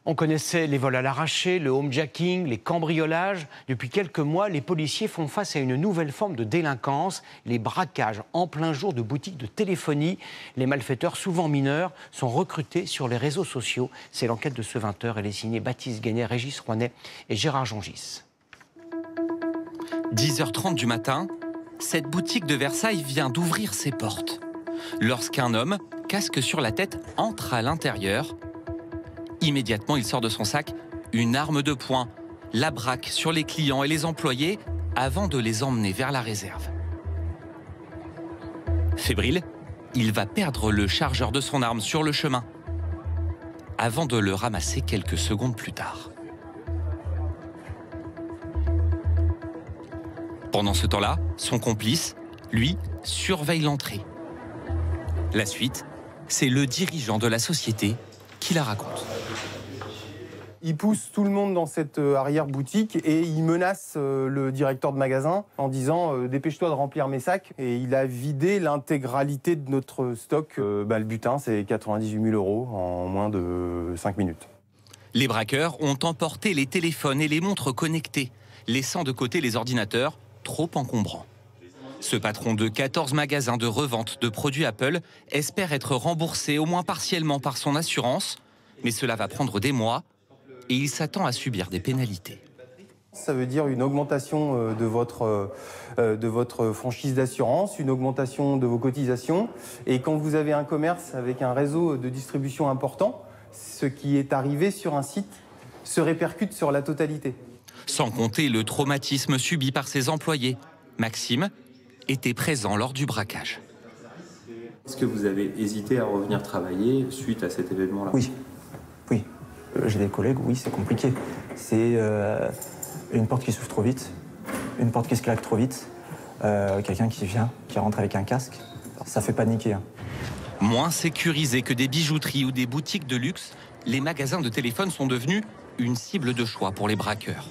On connaissait les vols à l'arraché, le homejacking, les cambriolages. Depuis quelques mois, les policiers font face à une nouvelle forme de délinquance, les braquages en plein jour de boutiques de téléphonie. Les malfaiteurs, souvent mineurs, sont recrutés sur les réseaux sociaux. C'est l'enquête de ce 20h. Elle est signée Baptiste Guénet, Régis Rouanet et Gérard Jongis. 10h30 du matin, cette boutique de Versailles vient d'ouvrir ses portes. Lorsqu'un homme, casque sur la tête, entre à l'intérieur, immédiatement, il sort de son sac une arme de poing, la braque sur les clients et les employés avant de les emmener vers la réserve. Fébrile, il va perdre le chargeur de son arme sur le chemin avant de le ramasser quelques secondes plus tard. Pendant ce temps-là, son complice, lui, surveille l'entrée. La suite, c'est le dirigeant de la société qui la raconte. Il pousse tout le monde dans cette arrière-boutique et il menace le directeur de magasin en disant « dépêche-toi de remplir mes sacs ». Et il a vidé l'intégralité de notre stock. Le butin, c'est 98 000 € en moins de 5 minutes. Les braqueurs ont emporté les téléphones et les montres connectées, laissant de côté les ordinateurs trop encombrants. Ce patron de 14 magasins de revente de produits Apple espère être remboursé au moins partiellement par son assurance, mais cela va prendre des mois et il s'attend à subir des pénalités. Ça veut dire une augmentation de votre franchise d'assurance, une augmentation de vos cotisations. Et quand vous avez un commerce avec un réseau de distribution important, ce qui est arrivé sur un site se répercute sur la totalité. Sans compter le traumatisme subi par ses employés. Maxime était présent lors du braquage. Est-ce que vous avez hésité à revenir travailler suite à cet événement-là? Oui. J'ai des collègues, oui, c'est compliqué. C'est une porte qui s'ouvre trop vite, une porte qui se claque trop vite, quelqu'un qui vient, qui rentre avec un casque. Ça fait paniquer. Moins sécurisés que des bijouteries ou des boutiques de luxe, les magasins de téléphone sont devenus une cible de choix pour les braqueurs.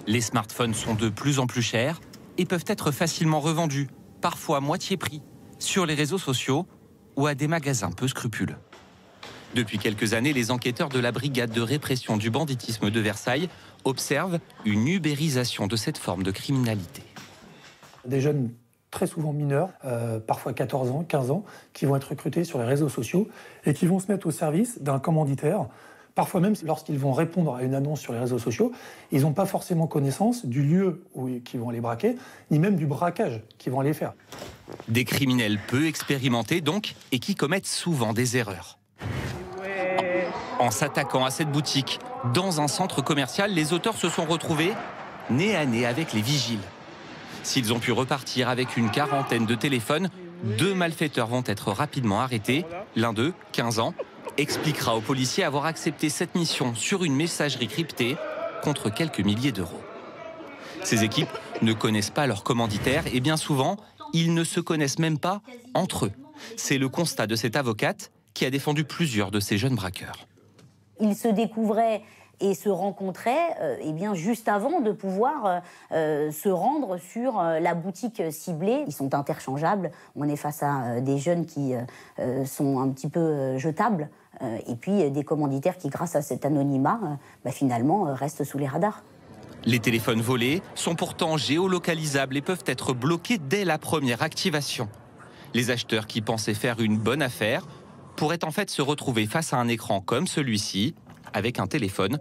Les smartphones sont de plus en plus chers et peuvent être facilement revendus, parfois à moitié prix, sur les réseaux sociaux ou à des magasins peu scrupuleux. Depuis quelques années, les enquêteurs de la brigade de répression du banditisme de Versailles observent une ubérisation de cette forme de criminalité. Des jeunes très souvent mineurs, parfois 14 ans, 15 ans, qui vont être recrutés sur les réseaux sociaux et qui vont se mettre au service d'un commanditaire. Parfois même, lorsqu'ils vont répondre à une annonce sur les réseaux sociaux, ils n'ont pas forcément connaissance du lieu qui vont les braquer, ni même du braquage qu'ils vont aller faire. Des criminels peu expérimentés donc, et qui commettent souvent des erreurs. En s'attaquant à cette boutique, dans un centre commercial, les auteurs se sont retrouvés nez à nez avec les vigiles. S'ils ont pu repartir avec une quarantaine de téléphones, 2 malfaiteurs vont être rapidement arrêtés. L'un d'eux, 15 ans, expliquera aux policiers avoir accepté cette mission sur une messagerie cryptée contre quelques milliers d'euros. Ces équipes ne connaissent pas leurs commanditaires et bien souvent, ils ne se connaissent même pas entre eux. C'est le constat de cette avocate qui a défendu plusieurs de ces jeunes braqueurs. Ils se découvraient et se rencontraient juste avant de pouvoir se rendre sur la boutique ciblée. Ils sont interchangeables. On est face à des jeunes qui sont un petit peu jetables et puis des commanditaires qui, grâce à cet anonymat, finalement, restent sous les radars. Les téléphones volés sont pourtant géolocalisables et peuvent être bloqués dès la première activation. Les acheteurs qui pensaient faire une bonne affaire pourraient en fait se retrouver face à un écran comme celui-ci, avec un téléphone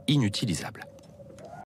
inutilisable.